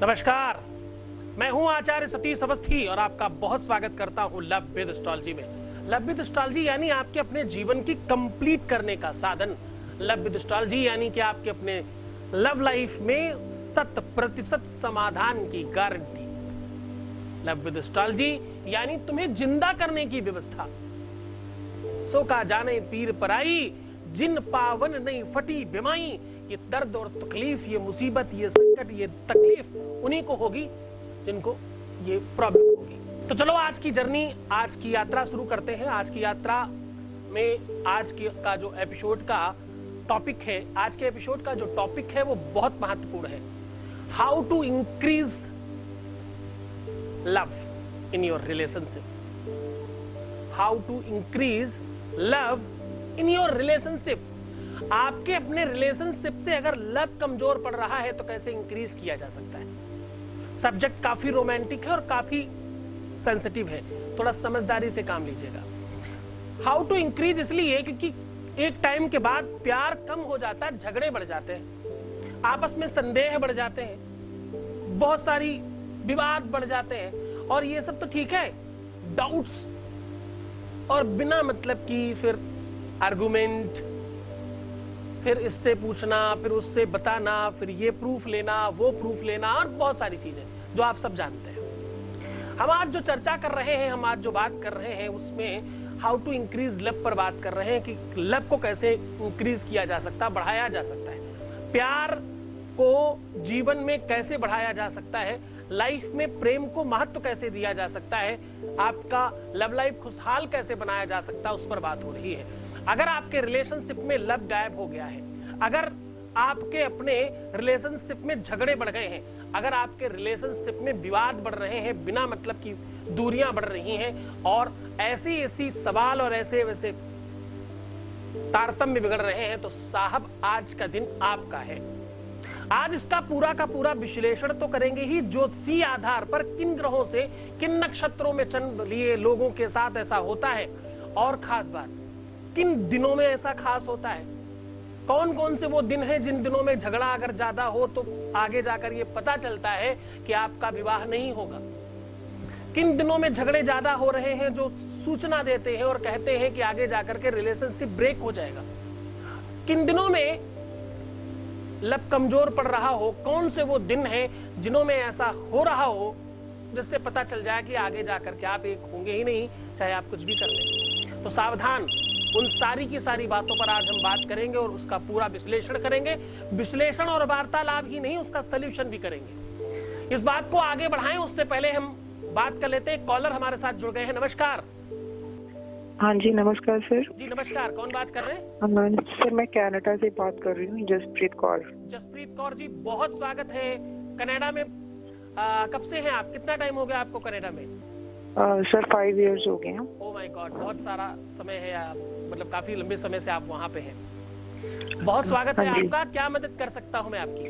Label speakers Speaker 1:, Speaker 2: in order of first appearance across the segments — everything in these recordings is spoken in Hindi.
Speaker 1: नमस्कार, मैं हूं आचार्य सतीश अवस्थी और आपका बहुत स्वागत करता हूं लव विद एस्ट्रोलॉजी में। लव विद एस्ट्रोलॉजी यानी आपके अपने जीवन की कंप्लीट करने का साधन। लव विद एस्ट्रोलॉजी यानी कि आपके अपने लव लाइफ में 100% समाधान की गारंटी। लव विद एस्ट्रोलॉजी यानी तुम्हें जिंदा करने की व्यवस्था। सो का जाने पीर पराई, जिन पावन नहीं फटी बीमाई। ये दर्द और तकलीफ, ये मुसीबत, ये संकट, ये तकलीफ उन्हीं को होगी जिनको ये प्रॉब्लम होगी। तो चलो आज की जर्नी, आज की यात्रा शुरू करते हैं। आज की यात्रा में आज का जो एपिसोड का टॉपिक है, आज के एपिसोड का जो टॉपिक है वो बहुत महत्वपूर्ण है। How to increase love in your relationship. How to increase love in your relationship. आपके अपने रिलेशनशिप से अगर लव कमजोर पड़ रहा है तो कैसे इंक्रीज किया जा सकता है। सब्जेक्ट काफी रोमांटिक है और काफी सेंसिटिव है, थोड़ा समझदारी से काम लीजिएगा। हाउ टू इंक्रीज इसलिए क्योंकि एक टाइम के बाद प्यार कम हो जाता है, झगड़े बढ़ जाते हैं, आपस में संदेह बढ़ जाते हैं, बहुत सारी विवाद बढ़ जाते हैं। और ये सब तो ठीक है, डाउट्स और बिना मतलब की फिर आर्गुमेंट, फिर इससे पूछना, फिर उससे बताना, फिर ये प्रूफ लेना, वो प्रूफ लेना और बहुत सारी चीजें जो आप सब जानते हैं। हम आज जो चर्चा कर रहे हैं, हम आज जो बात कर रहे हैं उसमें हाउ टू इंक्रीज लव पर बात कर रहे हैं कि लव को कैसे इंक्रीज किया जा सकता है, बढ़ाया जा सकता है। प्यार को जीवन में कैसे बढ़ाया जा सकता है, लाइफ में प्रेम को महत्व कैसे दिया जा सकता है, आपका लव लाइफ खुशहाल कैसे बनाया जा सकता है, उस पर बात हो रही है। अगर आपके रिलेशनशिप में लव गायब हो गया है, अगर आपके अपने रिलेशनशिप में झगड़े बढ़ गए हैं, अगर आपके रिलेशनशिप में विवाद बढ़ रहे हैं, बिना मतलब की दूरियां बढ़ रही हैं और ऐसी सवाल और ऐसे वैसे तारतम्य बिगड़ रहे हैं, तो साहब आज का दिन आपका है। आज इसका पूरा का पूरा विश्लेषण तो करेंगे ही, ज्योतिषीय आधार पर किन ग्रहों से, किन नक्षत्रों में जन्म लिए लोगों के साथ ऐसा होता है, और खास बात किन दिनों में ऐसा खास होता है, कौन कौन से वो दिन हैं जिन दिनों में झगड़ा अगर ज्यादा हो तो आगे जाकर ये पता चलता है कि आपका विवाह नहीं होगा। किन दिनों में झगड़े ज्यादा हो रहे हैं जो सूचना देते हैं और कहते हैं कि आगे जाकर के रिलेशनशिप ब्रेक हो जाएगा। किन दिनों में लव कमजोर पड़ रहा हो, कौन से वो दिन हैं जिनों में ऐसा हो रहा हो जिससे पता चल जाए कि आगे जाकर के आप एक होंगे ही नहीं, चाहे आप कुछ भी कर लें। तो सावधान, उन सारी की सारी बातों पर आज हम बात करेंगे और उसका पूरा विश्लेषण करेंगे। विश्लेषण और वार्तालाप ही नहीं, उसका सॉल्यूशन भी करेंगे। इस बात को आगे बढ़ाएं उससे पहले हम बात कर लेते हैं। कॉलर हमारे साथ जुड़ गए हैं। नमस्कार।
Speaker 2: हाँ जी नमस्कार सर।
Speaker 1: जी नमस्कार, कौन बात कर रहे हैं?
Speaker 2: सर मैं कनाडा से बात कर रही हूँ, जसप्रीत कौर।
Speaker 1: जसप्रीत कौर जी, बहुत स्वागत है कनाडा में। कब से हैं आप, कितना टाइम हो गया आपको कनाडा में?
Speaker 2: सर 5 इयर्स हो गए हैं।
Speaker 1: ओह माय गॉड, बहुत सारा समय है, आप मतलब काफी लंबे समय से आप वहाँ पे हैं। बहुत स्वागत है आपका। क्या मदद कर सकता हूँ मैं आपकी?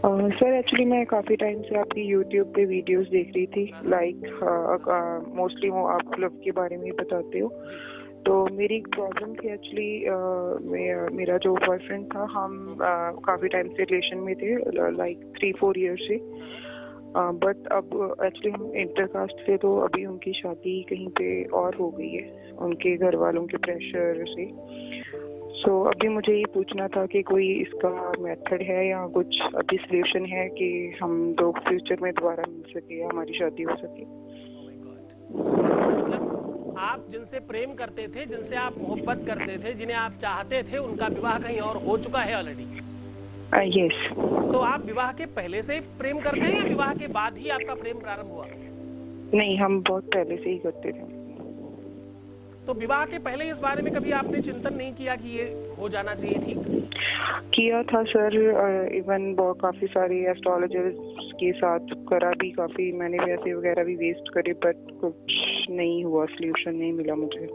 Speaker 2: सर एक्चुअली मैं काफी टाइम से आपकी यूट्यूब पे वीडियोस देख रही थी, लाइक मोस्टली वो आप लव के बारे में ही बताते हो। तो मेरी एक प्रॉब्लम थी एक्चुअली, मेरा जो बॉयफ्रेंड था, हम काफी टाइम से रिलेशन में थे, लाइक 3-4 ईयर से। बट अब एक्चुअली हम इंटरकास्ट थे, तो अभी उनकी शादी कहीं पे और हो गई है उनके घर वालों के प्रेशर से। सो अभी मुझे ये पूछना था कि कोई इसका मेथड है या कुछ अभी सॉल्यूशन है कि हम लोग फ्यूचर में दोबारा मिल सके, हमारी शादी हो सके।
Speaker 1: मतलब आप जिनसे प्रेम करते थे, जिनसे आप मोहब्बत करते थे, जिन्हें आप चाहते थे, उनका विवाह कहीं और हो चुका है ऑलरेडी?
Speaker 2: यस।
Speaker 1: तो आप विवाह के पहले से प्रेम करते हैं या विवाह के बाद ही आपका प्रेम प्रारंभ हुआ?
Speaker 2: नहीं, हम बहुत पहले से ही करते थे।
Speaker 1: तो विवाह के पहले इस बारे में कभी आपने चिंतन नहीं किया कि ये हो जाना चाहिए ठीक?
Speaker 2: किया था सर, इवन काफी सारे एस्ट्रोलॉजर्स के साथ करा भी, काफी मैंने पैसे वगैरह भी वेस्ट करे, बट कुछ नहीं हुआ, सॉल्यूशन नहीं मिला मुझे।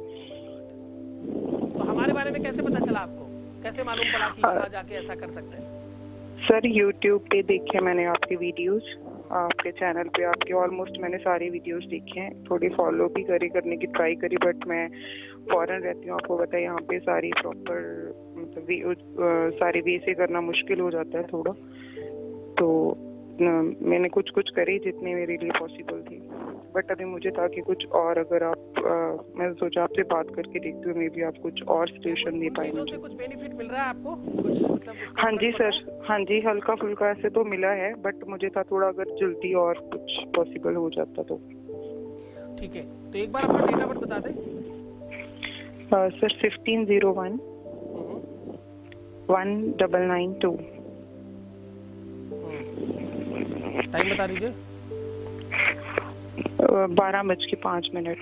Speaker 1: तो हमारे बारे में कैसे पता चला आपको, कैसे मालूम पड़ा कि वहाँ जाके ऐसा कर सकते हैं?
Speaker 2: सर यूट्यूब पे देखे मैंने आपके वीडियोस, आपके चैनल पे आपके ऑलमोस्ट मैंने सारे वीडियोस देखे हैं, थोड़ी फॉलो भी करने की ट्राई करी, बट मैं फॉरेन रहती हूँ, आपको पता है यहाँ पे सारी प्रॉपर मतलब सारे वे से करना मुश्किल हो जाता है थोड़ा। तो मैंने कुछ कुछ करे जितने मेरे लिए पॉसिबल थी, बट अभी मुझे था कि कुछ और अगर आप मैं सोचा आपसे बात करके देखती हूँ, मे बी आप कुछ और सोल्यूशन दे पाए मुझे।
Speaker 1: कुछ बेनिफिट मिल रहा है आपको कुछ, मतलब उसका
Speaker 2: हाँ जी
Speaker 1: फर्क पड़
Speaker 2: सर,
Speaker 1: रहा है?
Speaker 2: हाँ जी, हल्का फुल्का ऐसे तो मिला है, बट मुझे था थोड़ा अगर जल्दी और कुछ पॉसिबल हो जाता तो।
Speaker 1: ठीक है, तो एक बार अपना डेट ऑफ बर्थ बता दें।
Speaker 2: सर 1501 1992।
Speaker 1: टाइम बता दीजिए।
Speaker 2: 12:05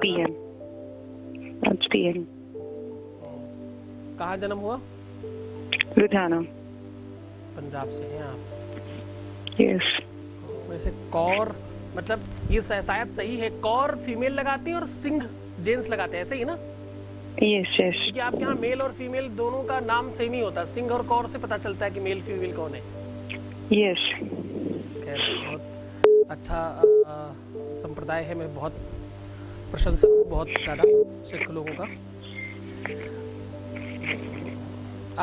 Speaker 2: PM। आज PM।
Speaker 1: कहाँ जन्म हुआ?
Speaker 2: लुधियाना।
Speaker 1: पंजाब से हैं आप?
Speaker 2: यस।
Speaker 1: वैसे कौर, मतलब ये शायद सही है, कौर फीमेल लगाती हैं और सिंह जेंट्स लगाते हैं, ऐसे ही ना?
Speaker 2: Yes yes.
Speaker 1: क्योंकि आपके यहाँ मेल और फीमेल दोनों का नाम सेम ही होता है, सिंह और कौर से पता चलता है कि मेल फीमेल कौन है।
Speaker 2: यस।
Speaker 1: खैर, बहुत अच्छा संप्रदाय है, मैं बहुत प्रशंसक हूँ, बहुत ज़्यादा सिख लोगों का।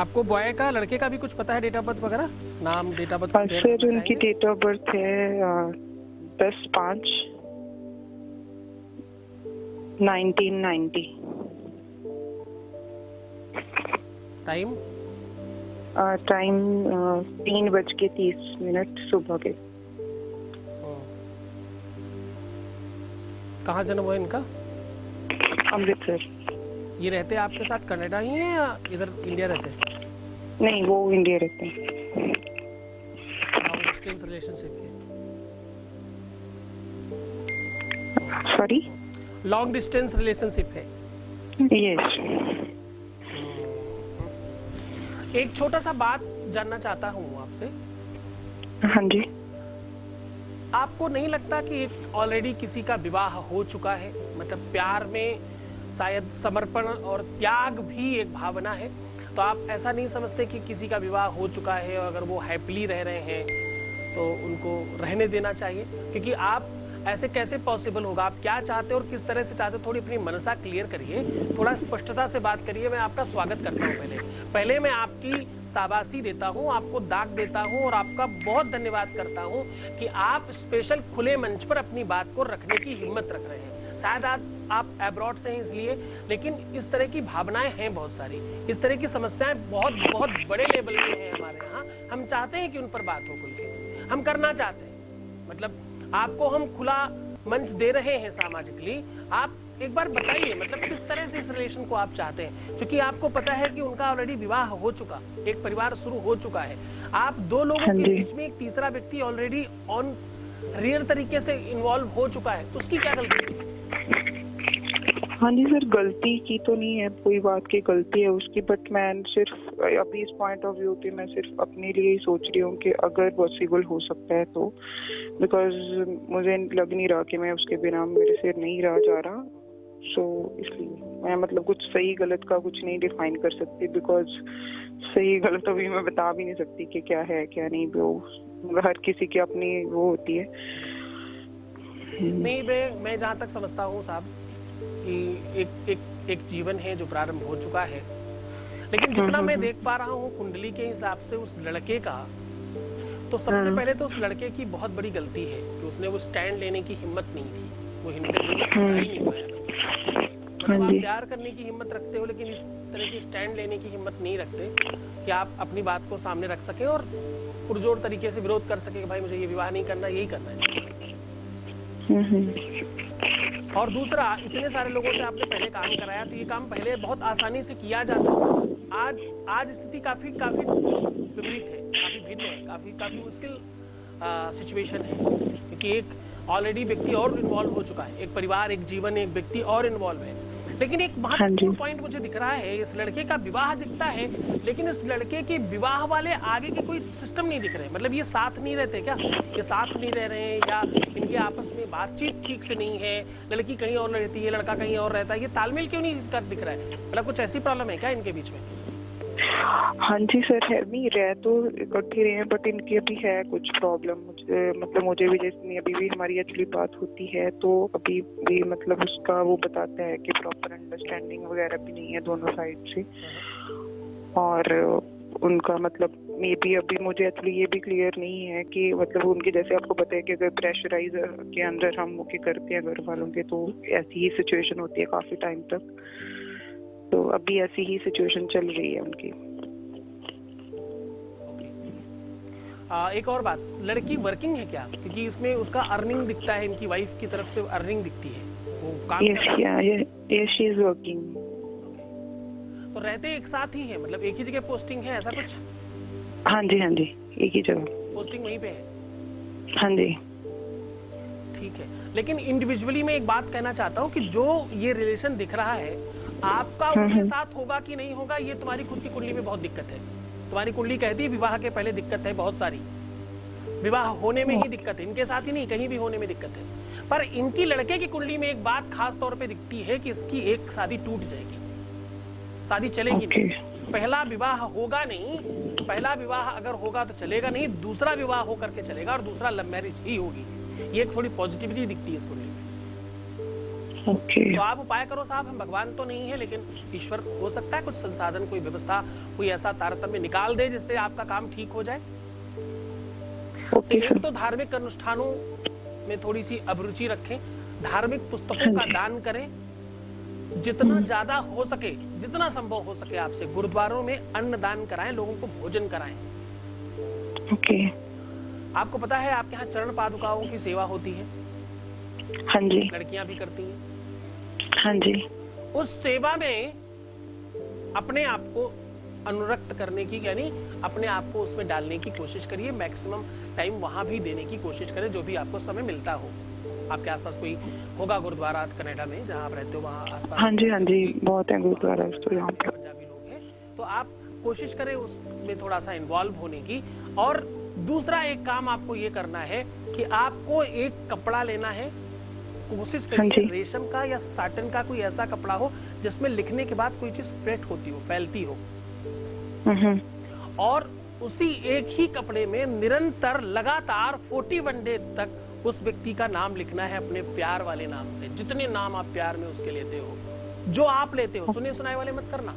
Speaker 1: आपको बॉय का, लड़के का भी कुछ पता है, डेट ऑफ बर्थ वगैरह, नाम, डेट ऑफ बर्थ?
Speaker 2: सर उनकी डेट ऑफ बर्थ है 10/5 1990।
Speaker 1: टाइम?
Speaker 2: टाइम 3:30 सुबह के।
Speaker 1: कहाँ जन्म हुआ इनका?
Speaker 2: अमृतसर।
Speaker 1: ये रहते आपके साथ कनाडा ही है या इधर इंडिया रहते हैं?
Speaker 2: नहीं, वो इंडिया रहते हैं।
Speaker 1: लॉन्ग डिस्टेंस रिलेशनशिप है?
Speaker 2: सॉरी?
Speaker 1: लॉन्ग डिस्टेंस रिलेशनशिप है?
Speaker 2: यस।
Speaker 1: एक छोटा सा बात जानना चाहता हूँ आपसे।
Speaker 2: हाँ जी।
Speaker 1: आपको नहीं लगता कि एक ऑलरेडी किसी का विवाह हो चुका है, मतलब प्यार में शायद समर्पण और त्याग भी एक भावना है, तो आप ऐसा नहीं समझते कि किसी का विवाह हो चुका है और अगर वो हैप्पीली रह रहे हैं तो उनको रहने देना चाहिए? क्योंकि आप ऐसे कैसे पॉसिबल होगा, आप क्या चाहते हो और किस तरह से चाहते हो, थोड़ी अपनी मनसा क्लियर करिए, थोड़ा स्पष्टता से बात करिए। मैं आपका स्वागत करता हूँ। पहले मैं आपकी शाबाशी देता हूँ, आपको दाग देता हूँ और आपका बहुत धन्यवाद करता हूँ कि आप स्पेशल खुले मंच पर अपनी बात को रखने की हिम्मत रख रहे हैं। शायद आप अब्रॉड से हैं इसलिए, लेकिन इस तरह की भावनाएं हैं बहुत सारी, इस तरह की समस्याएं बहुत बहुत बड़े लेवल पे हैं हमारे यहाँ। हम चाहते हैं कि उन पर बात हो खुल के, हम करना चाहते हैं, मतलब आपको हम खुला मंच दे रहे हैं सामाजिकली। आप एक बार बताइए, मतलब किस तरह से इस रिलेशन को आप चाहते हैं, क्योंकि आपको पता है कि उनका ऑलरेडी विवाह हो चुका, एक परिवार शुरू हो चुका है। आप दो लोगों के बीच में एक तीसरा व्यक्ति ऑलरेडी ऑन रियल तरीके से इन्वॉल्व हो चुका है, उसकी क्या गलती है?
Speaker 2: हाँ जी सर, गलती की तो नहीं है, कोई बात की गलती है उसकी, बट मैं सिर्फ अभी इस पॉइंट ऑफ व्यू पे मैं सिर्फ अपने लिए ही सोच रही हूँ कि अगर पॉसिबल हो सकता है तो, बिकॉज मुझे लग नहीं रहा कि मैं उसके बिना मेरे से नहीं रहा जा रहा। सो इसलिए मैं मतलब कुछ सही गलत का कुछ नहीं डिफाइन कर सकती, बिकॉज सही गलत अभी मैं बता भी नहीं सकती कि क्या है क्या नहीं, वो हर किसी की अपनी वो होती है।
Speaker 1: नहीं, मैं जहाँ तक समझता हूँ साहब कि एक जीवन है जो प्रारंभ हो चुका है, लेकिन जितना मैं देख पा रहा हूँ कुंडली के हिसाब से उस लड़के का, तो सबसे पहले तो उस लड़के की बहुत बड़ी गलती है कि उसने वो स्टैंड लेने की हिम्मत नहीं थी, वो हिम्मत नहीं पाया। मतलब आप प्यार करने की हिम्मत रखते हो, लेकिन इस तरह की स्टैंड लेने की हिम्मत नहीं रखते कि आप अपनी बात को सामने रख सके और पुरजोर तरीके से विरोध कर सके कि भाई मुझे ये विवाह नहीं करना, यही करना है। और दूसरा, इतने सारे लोगों से आपने पहले काम कराया, तो ये काम पहले बहुत आसानी से किया जा सकता था। आज स्थिति काफी विपरीत है, काफी भिन्न है, काफी मुश्किल सिचुएशन है, क्योंकि एक ऑलरेडी व्यक्ति और इन्वॉल्व हो चुका है, एक परिवार, एक जीवन, एक व्यक्ति और इन्वॉल्व है। लेकिन एक महत्वपूर्ण पॉइंट मुझे दिख रहा है, इस लड़के का विवाह दिखता है, लेकिन इस लड़के के विवाह वाले आगे के कोई सिस्टम नहीं दिख रहे। मतलब ये साथ नहीं रहते क्या, ये साथ नहीं रह रहे हैं, या इनके आपस में बातचीत ठीक से नहीं है, लड़की कहीं और रहती है, लड़का कहीं और रहता है, ये तालमेल क्यों नहीं कर दिख रहा है? मतलब कुछ ऐसी प्रॉब्लम है क्या इनके बीच में?
Speaker 2: हाँ जी सर, है नहीं, रह तो इकट्ठे रहे हैं, बट इनकी अभी है कुछ प्रॉब्लम। मुझे भी, जैसे अभी भी हमारी एक्चुअली बात होती है तो अभी भी मतलब उसका वो बताता है कि प्रॉपर अंडरस्टैंडिंग वगैरह भी नहीं है दोनों साइड से, और उनका मतलब मे बी अभी मुझे एक्चुअली ये भी क्लियर नहीं है कि मतलब उनके जैसे आपको पता है कि अगर प्रेशराइज के अंदर हम वो करते हैं घर वालों के तो ऐसी ही सिचुएशन होती है काफी टाइम तक। तो अभी ऐसी ही सिचुएशन चल रही है उनकी।
Speaker 1: एक और बात, लड़की वर्किंग है क्या? क्योंकि इसमें उसका अर्निंग दिखता है, इनकी वाइफ की तरफ से अर्निंग दिखती है, वो काम
Speaker 2: यस शी इज वर्किंग।
Speaker 1: तो रहते एक साथ ही है, मतलब एक ही जगह पोस्टिंग है, ऐसा कुछ?
Speaker 2: हाँ जी एक ही जगह
Speaker 1: पोस्टिंग वहीं पे है।
Speaker 2: हाँ जी
Speaker 1: ठीक है, लेकिन इंडिविजुअली मैं एक बात कहना चाहता हूँ कि जो ये रिलेशन दिख रहा है आपका उनके साथ होगा कि नहीं होगा, ये तुम्हारी खुद की कुंडली में बहुत दिक्कत है। तुम्हारी कुंडली कहती है विवाह के पहले दिक्कत है बहुत सारी, विवाह होने में ही दिक्कत है, इनके साथ ही नहीं कहीं भी होने में दिक्कत है। पर इनकी लड़के की कुंडली में एक बात खास तौर पे दिखती है कि इसकी एक शादी टूट जाएगी, शादी चलेगी नहीं। पहला विवाह होगा नहीं, पहला विवाह अगर होगा तो चलेगा नहीं, दूसरा विवाह होकर के चलेगा और दूसरा लव मैरिज ही होगी। ये एक थोड़ी पॉजिटिविटी दिखती है इस कुंडली में। तो आप उपाय करो साहब, हम भगवान तो नहीं है लेकिन ईश्वर हो सकता है कुछ संसाधन, कोई व्यवस्था, कोई ऐसा तारतम्य निकाल दे जिससे आपका काम ठीक हो जाए। एक तो धार्मिक अनुष्ठानों में थोड़ी सी अभिरुचि रखें, धार्मिक पुस्तकों का दान करें, जितना ज्यादा हो सके, जितना संभव हो सके आपसे गुरुद्वारों में अन्न दान कराएं, लोगों को भोजन कराएं। आपको पता है आपके यहाँ चरण पादुकाओं की सेवा होती है?
Speaker 2: हाँ जी।
Speaker 1: लड़कियां भी करती हैं।
Speaker 2: हाँ जी।
Speaker 1: उस सेवा में अपने आप को अनुरक्त करने की, यानी अपने आप को उसमें डालने की कोशिश करिए। मैक्सिमम टाइम वहां भी देने की कोशिश करें जो भी आपको समय मिलता हो। आपके आसपास कोई होगा गुरुद्वारा कनाडा में जहाँ आप रहते हो, वहाँ आसपास?
Speaker 2: हाँ जी बहुत है गुरुद्वारा तो यहाँ पे
Speaker 1: पंजाबी लोग हैं, तो आप कोशिश करें उसमें थोड़ा सा इन्वॉल्व होने की। और दूसरा एक काम आपको ये करना है कि आपको एक कपड़ा लेना है, कोशिश करिए रेशम का या साटन का कोई ऐसा कपड़ा हो जिसमें लिखने के बाद कोई चीज स्प्रेड होती हो, फैलती हो, और उसी एक ही कपड़े में निरंतर लगातार 41 डे तक उस व्यक्ति का नाम लिखना है, अपने प्यार वाले नाम से। जितने नाम आप प्यार में उसके लेते हो, जो आप लेते हो, सुने सुनाए वाले मत करना,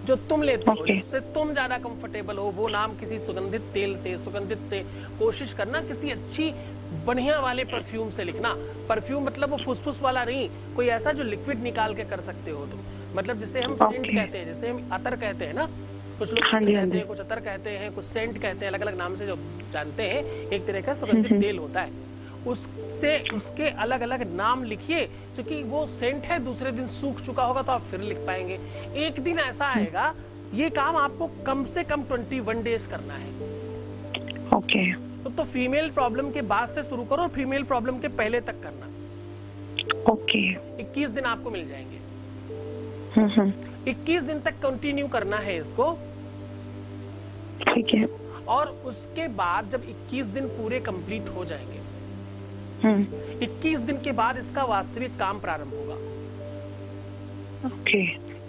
Speaker 1: जो तुम लेते हो, जिससे तुम ज्यादा कंफर्टेबल हो, वो नाम किसी सुगंधित तेल से, सुगंधित से कोशिश करना, किसी अच्छी बढ़िया वाले परफ्यूम से लिखना। परफ्यूम मतलब वो फुसफुस वाला नहीं, कोई ऐसा जो लिक्विड निकाल के कर सकते हो तुम, मतलब जिसे हम सेंट कहते हैं, जिसे हम अतर कहते हैं ना, कुछ लोग कहते हैं, कुछ अतर कहते हैं, कुछ सेंट कहते हैं, अलग अलग नाम से जो जानते हैं। एक तरह का सुगंधित तेल होता है, उससे उसके अलग अलग नाम लिखिए, क्योंकि वो सेंट है, दूसरे दिन सूख चुका होगा तो आप फिर लिख पाएंगे। एक दिन ऐसा आएगा, ये काम आपको कम से कम 21 डेज करना है। तो फीमेल प्रॉब्लम के बाद से शुरू करो, फीमेल प्रॉब्लम के पहले तक करना। 21 दिन आपको मिल जाएंगे। 21 दिन तक कंटिन्यू करना है इसको,
Speaker 2: ठीक है।
Speaker 1: और उसके बाद जब 21 दिन पूरे कंप्लीट हो जाएंगे, 21 दिन के बाद इसका वास्तविक काम प्रारंभ होगा।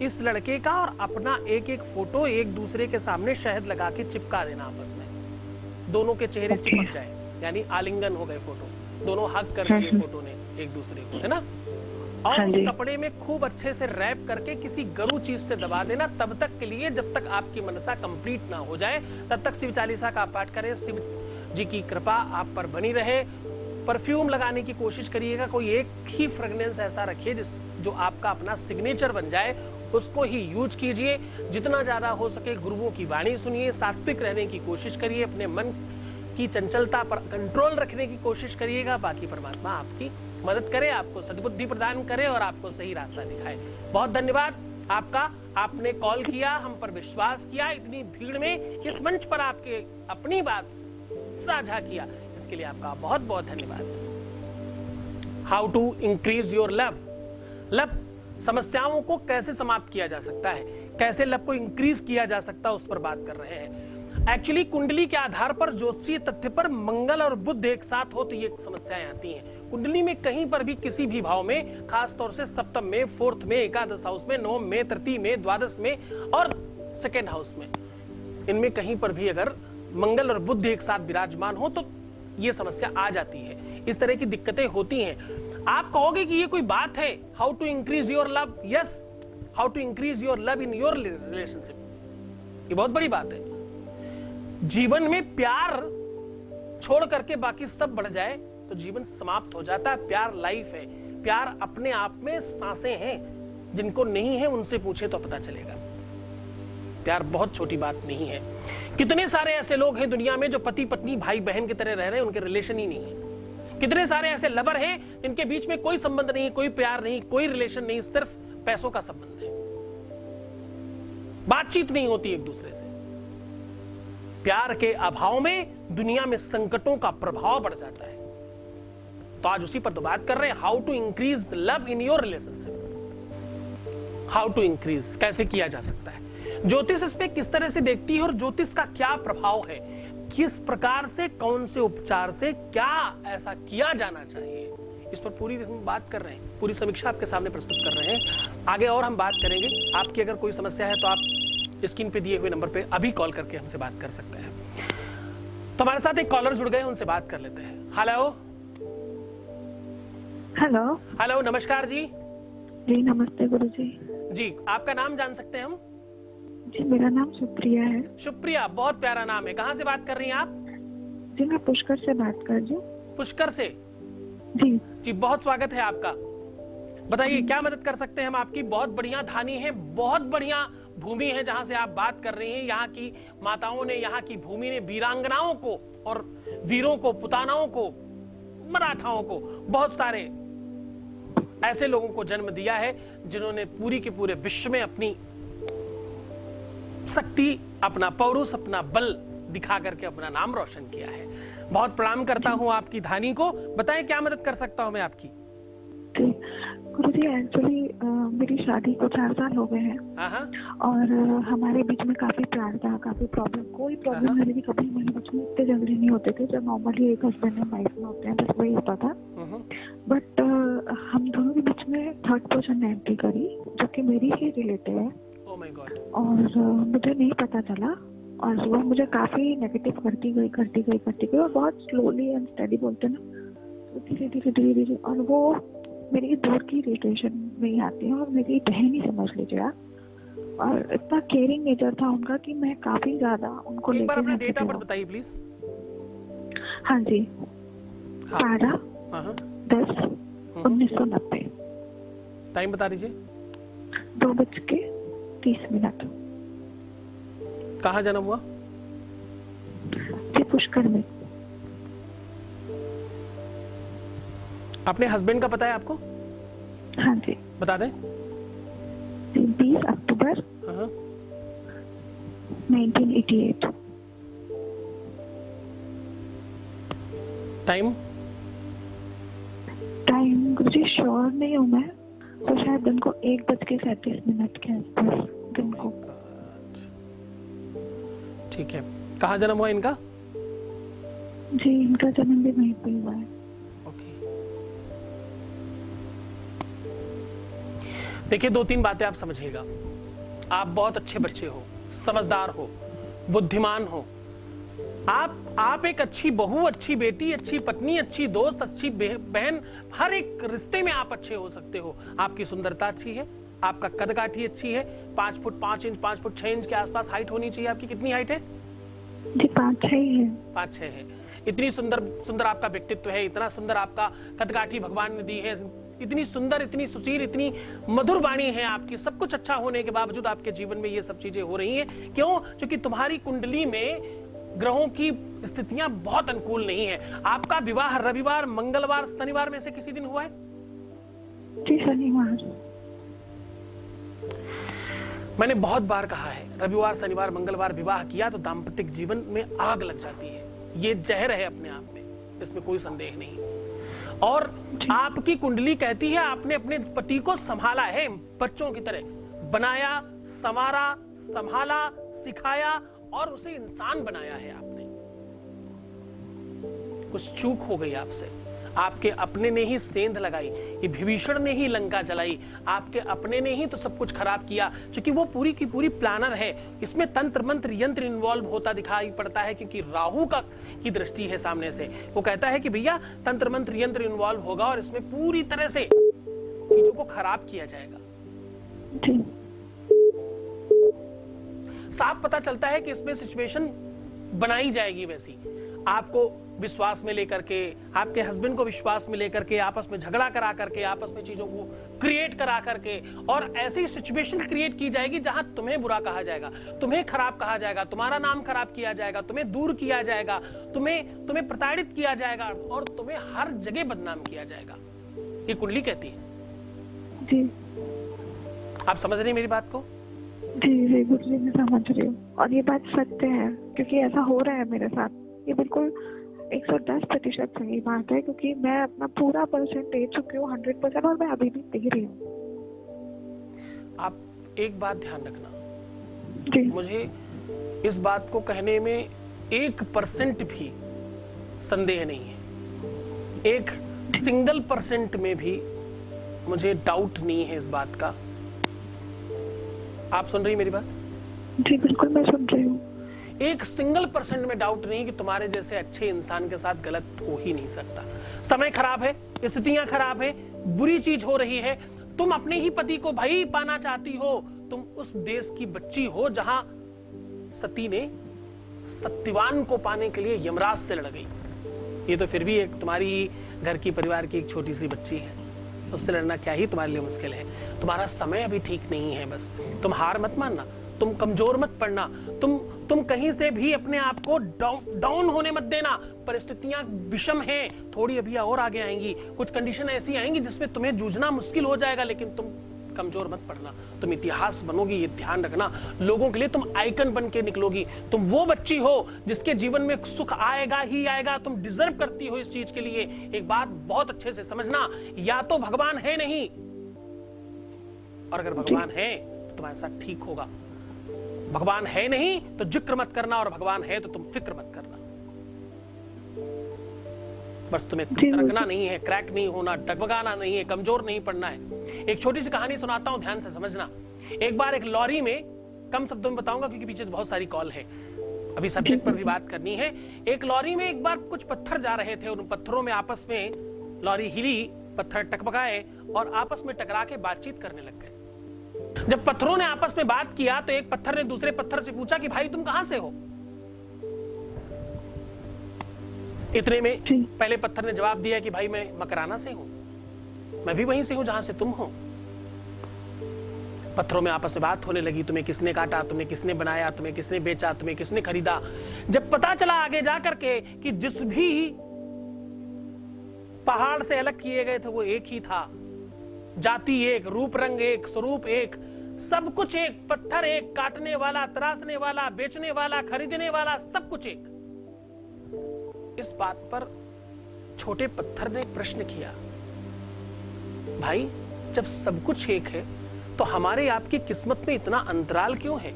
Speaker 1: इस लड़के का और अपना एक एक फोटो एक दूसरे के सामने शहद लगा के चिपका देना आपस में, दोनों के चेहरे चिपक जाए, यानी आलिंगन हो गए फोटो, दोनों हग कर लिए फोटो ने एक दूसरे को, है ना। और उस कपड़े में खूब अच्छे से रैप करके किसी गरु चीज से दबा देना, तब तक के लिए जब तक आपकी मनसा कंप्लीट ना हो जाए, तब तक शिव चालीसा का पाठ करें, शिव जी की कृपा आप पर बनी रहे। परफ्यूम लगाने की कोशिश करिएगा, कोई एक ही फ्रेग्रेंस ऐसा रखिए जो आपका अपना सिग्नेचर बन जाए, उसको ही यूज कीजिए। जितना ज्यादा हो सके गुरुओं की वाणी सुनिए, सात्विक रहने की कोशिश करिए, अपने मन की चंचलता पर कंट्रोल रखने की कोशिश करिएगा। बाकी परमात्मा आपकी मदद करे, आपको सद्बुद्धि प्रदान करे और आपको सही रास्ता दिखाए। बहुत धन्यवाद आपका, आपने कॉल किया, हम पर विश्वास किया, इतनी भीड़ में इस मंच पर आपके अपनी बात साझा किया, इसके लिए आपका बहुत बहुत धन्यवाद। How to increase your love. Love समस्याओं को कैसे समाप्त किया जा सकता है, कैसे लव को इंक्रीज किया जा सकता है, उस पर बात कर रहे हैं। एक्चुअली कुंडली के आधार पर, ज्योतिषीय तथ्य पर मंगल और बुध एक साथ हो तो ये समस्याएं आती हैं। कुंडली में कहीं पर भी किसी भी भाव में, खास तौर से सप्तम में, फोर्थ में, एकादश हाउस में, नवम में, तृतीय में, द्वादश में और सेकेंड हाउस में, इनमें कहीं पर भी अगर मंगल और बुध एक साथ विराजमान हो तो ये समस्या आ जाती है, इस तरह की दिक्कतें होती हैं। आप कहोगे कि ये कोई बात है, how to increase your love. Yes, how to increase your love in your relationship, ये बहुत बड़ी बात है। जीवन में प्यार छोड़ करके बाकी सब बढ़ जाए तो जीवन समाप्त हो जाता है। प्यार लाइफ है, प्यार अपने आप में सांसें हैं, जिनको नहीं है उनसे पूछे तो पता चलेगा। प्यार बहुत छोटी बात नहीं है। कितने सारे ऐसे लोग हैं दुनिया में जो पति पत्नी भाई बहन की तरह रह रहे हैं, उनके रिलेशन ही नहीं है। कितने सारे ऐसे लवर हैं जिनके बीच में कोई संबंध नहीं, कोई प्यार नहीं, कोई रिलेशन नहीं, सिर्फ पैसों का संबंध है, बातचीत नहीं होती एक दूसरे से। प्यार के अभाव में दुनिया में संकटों का प्रभाव बढ़ जाता है। तो आज उसी पर तो बात कर रहे हैं, how to increase love in your relationship. How to increase, कैसे किया जा सकता है, ज्योतिष इसमें किस तरह से देखती है और ज्योतिष का क्या प्रभाव है, किस प्रकार से, कौन से उपचार से क्या ऐसा किया जाना चाहिए, इस पर पूरी हम बात कर रहे हैं, पूरी समीक्षा आपके सामने प्रस्तुत कर रहे हैं। आगे और हम बात करेंगे। आपकी अगर कोई समस्या है तो आप स्क्रीन पे दिए हुए नंबर पे अभी कॉल करके हमसे बात कर सकते हैं। तो हमारे साथ एक कॉलर जुड़ गए, उनसे बात कर लेते हैं। Hello
Speaker 3: hello.
Speaker 1: हेलो, नमस्कार जी।
Speaker 3: जी नमस्ते गुरुजी।
Speaker 1: जी, आपका नाम जान सकते हैं हम?
Speaker 3: जी मेरा नाम सुप्रिया है।
Speaker 1: सुप्रिया, बहुत प्यारा नाम है। कहाँ से बात कर रही हैं आप?
Speaker 3: जी मैं पुष्कर से बात कर रही हूँ।
Speaker 1: पुष्कर से?
Speaker 3: जी
Speaker 1: जी, बहुत स्वागत है आपका। बताइए क्या मदद कर सकते हैं हम आपकी। बहुत बढ़िया धानी है, बहुत बढ़िया भूमि है जहां से आप बात कर रही हैं। यहाँ की माताओं ने, यहाँ की भूमि ने वीरांगनाओं को और वीरों को, पुतानाओं को, मराठाओं को, बहुत सारे ऐसे लोगों को जन्म दिया है जिन्होंने पूरी के पूरे विश्व में अपनी शक्ति, अपना पौरुष, अपना बल दिखा करके अपना नाम रोशन किया है। बहुत प्रणाम करता हूँ आपकी धानी को। बताएं क्या मदद कर सकता हूँ मैं आपकी।
Speaker 3: गुरुजी एक्चुअली मेरी शादी को 4 साल हो गए हैं और हमारे बीच में काफी प्यार था, काफी प्रॉब्लम, कोई प्रॉब्लम मेरे भी कभी हमारे बीच में इतने झगड़े नहीं होते थे जो नॉर्मली एक हस्बैंड एंड वाइफ में होते हैं, बस वही होता था। बट हम दोनों के बीच में थर्ड पर्सन ने एंट्री करी जो कि मेरी ही रिलेटिव है।
Speaker 1: Oh my God.
Speaker 3: और मुझे नहीं पता चला और वो मुझे काफी नेगेटिव करती गई और बहुत स्लोली एंड स्टडी बोलते ना, धीरे और वो मेरी दूर की रिलेशन में ही आती है और मेरी बहन ही समझ लीजिए आप। और इतना केयरिंग नेचर था उनका कि मैं काफी ज्यादा उनको
Speaker 1: एक बार अपना
Speaker 3: लेके
Speaker 1: डेट ऑफ बर्थ बताइए प्लीज।
Speaker 3: हाँ जी, 12
Speaker 1: हाँ
Speaker 3: 10 1990।
Speaker 1: टाइम बता दीजिए।
Speaker 3: 2:30।
Speaker 1: कहाँ जन्म हुआ?
Speaker 3: जी पुष्कर में।
Speaker 1: अपने हस्बैंड का पता है आपको?
Speaker 3: हाँ जी
Speaker 1: बता दें।
Speaker 3: 20 अक्टूबर 1988।
Speaker 1: टाइम
Speaker 3: गुरुजी श्योर नहीं हूँ मैं, तो शायद दिन को 1:37 के आसपास दिन को।
Speaker 1: ठीक है। कहाँ जन्म हुआ इनका?
Speaker 3: जी इनका जन्म भी वहीं पे हुआ है।
Speaker 1: देखिए 2-3 बातें आप समझिएगा। आप बहुत अच्छे बच्चे हो, समझदार हो, बुद्धिमान हो। आप एक अच्छी बहू, अच्छी बेटी, अच्छी पत्नी, अच्छी दोस्त, अच्छी बहन, हर एक रिश्ते में आप अच्छे हो सकते हो। आपकी सुंदरता अच्छी है, आपका कदकाठी अच्छी है। 5 फुट 5 इंच 5 फुट 6 इंच के आसपास हाइट होनी चाहिए आपकी। कितनी हाइट है?
Speaker 3: जी 5-6 है।
Speaker 1: 5-6 है। इतनी सुंदर आपका व्यक्तित्व है, इतना सुंदर आपका कदकाठी भगवान ने दी है, इतनी सुंदर, इतनी सुशील, इतनी मधुर वाणी है आपकी। सब कुछ अच्छा होने के बावजूद आपके जीवन में ये सब चीजें हो रही हैं। क्यों? क्योंकि तुम्हारी कुंडली में ग्रहों की स्थितियां बहुत अनुकूल नहीं है। आपका विवाह रविवार, मंगलवार, शनिवार में से किसी दिन हुआ है?
Speaker 3: जी शनिवार।
Speaker 1: मैंने बहुत बार कहा है, रविवार, शनिवार, मंगलवार विवाह किया तो दाम्पत्य जीवन में आग लग जाती है। ये जहर है अपने आप में, इसमें कोई संदेह नहीं। और आपकी कुंडली कहती है आपने अपने पति को संभाला है, बच्चों की तरह बनाया, संवारा, संभाला, सिखाया और उसे इंसान बनाया है आपने। कुछ चूक हो गई आपसे। आपके अपने ने ही सेंध लगाई, ये विभीषण ने ही लंका जलाई, आपके अपने ने ही तो सब कुछ खराब किया। क्योंकि वो पूरी की पूरी प्लानर है। इसमें तंत्र मंत्र यंत्र इन्वॉल्व होता दिखाई पड़ता है, क्योंकि राहु की दृष्टि है सामने से। वो कहता है कि भैया तंत्र मंत्र यंत्र इन्वॉल्व होगा और इसमें पूरी तरह से चीजों को खराब किया जाएगा।
Speaker 3: जी।
Speaker 1: साफ पता चलता है कि इसमें सिचुएशन बनाई जाएगी वैसी। आपको विश्वास में लेकर के, आपके हस्बैंड को विश्वास में लेकर के, आपस में झगड़ा करा करके, आपस में चीजों को क्रिएट करा करके, और ऐसी सिचुएशन क्रिएट की जाएगी जहां तुम्हें बुरा कहा जाएगा, तुम्हें खराब कहा जाएगा, तुम्हारा नाम खराब किया जाएगा, तुम्हें दूर किया जाएगा, तुम्हें प्रताड़ित किया जाएगा और तुम्हें हर जगह बदनाम किया जाएगा। ये कुंडली कहती है
Speaker 3: जी।
Speaker 1: आप समझ रही मेरी बात को?
Speaker 3: जी जी गुरुजी, मैं समझ रही हूँ, और ये बात सत्य है क्योंकि ऐसा हो रहा है मेरे साथ। ये बिल्कुल 110% सही बात है क्योंकि मैं अपना पूरा परसेंट दे चुकी हूँ, 100%, और मैं अभी भी दे रही हूँ।
Speaker 1: आप एक बात ध्यान रखना
Speaker 3: जी।
Speaker 1: मुझे इस बात को कहने में 1% भी संदेह नहीं है, 1% में भी मुझे डाउट नहीं है इस बात का। आप सुन रही मेरी बात?
Speaker 3: जी बिल्कुल, मैं सुन रही हूँ।
Speaker 1: 1% में डाउट नहीं कि तुम्हारे जैसे अच्छे इंसान के साथ गलत हो ही नहीं सकता। समय खराब है, स्थितियां खराब है, बुरी चीज हो रही है, तुम अपने ही पति को भाई पाना चाहती हो, तुम उस देश की बच्ची हो जहां सती ने सत्यवान को पाने के लिए यमराज से लड़ गई। ये तो फिर भी एक तुम्हारी घर की परिवार की एक छोटी सी बच्ची है, उससे लड़ना क्या ही तुम्हारे लिए मुश्किल है। तुम्हारा समय अभी ठीक नहीं है, बस तुम हार मत मानना, तुम कमजोर मत पड़ना, तुम कहीं से भी अपने आप को डाउन होने मत देना। परिस्थितियां विषम हैं, थोड़ी अभी और आगे आएंगी, कुछ कंडीशन ऐसी आएंगी जिसमें तुम्हें जूझना मुश्किल हो जाएगा, लेकिन तुम कमजोर मत पड़ना, तुम इतिहास बनोगी, ये ध्यान रखना। लोगों के लिए तुम आइकन बन के निकलोगी। तुम वो बच्ची हो जिसके जीवन में सुख आएगा ही आएगा, तुम डिजर्व करती हो इस चीज के लिए। एक बात बहुत अच्छे से समझना, या तो भगवान है नहीं, और अगर भगवान है तो तुम्हारे साथ ठीक होगा, भगवान है नहीं तो जिक्र मत करना, और भगवान है तो तुम फिक्र मत करना। बस तुम्हें तरकना नहीं है, क्रैक नहीं होना, डगमगाना नहीं है, कमजोर नहीं पड़ना है। एक छोटी सी कहानी सुनाता हूं, ध्यान से समझना। एक बार एक लॉरी में, कम शब्दों में बताऊंगा क्योंकि पीछे बहुत सारी कॉल है, अभी सब्जेक्ट पर भी बात करनी है। एक लॉरी में एक बार कुछ पत्थर जा रहे थे, उन पत्थरों में आपस में लॉरी हिली, पत्थर टकबकाए और आपस में टकरा के बातचीत करने लग गए। जब पत्थरों ने आपस में बात किया तो एक पत्थर ने दूसरे पत्थर से पूछा कि भाई तुम कहां से हो? इतने में पहले पत्थर ने जवाब दिया कि भाई मैं मकराना से हूं, मैं भी वहीं से हूं जहां से तुम हो। पत्थरों में आपस में बात होने लगी, तुम्हें किसने काटा, तुम्हें किसने बनाया, तुम्हें किसने बेचा, तुम्हें किसने खरीदा। जब पता चला आगे जाकर के कि जिस भी पहाड़ से अलग किए गए थे वो एक ही था, जाति एक, रूप रंग एक, स्वरूप एक, सब कुछ एक, पत्थर एक, काटने वाला, तराशने वाला, बेचने वाला, खरीदने वाला, सब कुछ एक। इस बात पर छोटे पत्थर ने प्रश्न किया, भाई जब सब कुछ एक है तो हमारे आपकी किस्मत में इतना अंतराल क्यों है?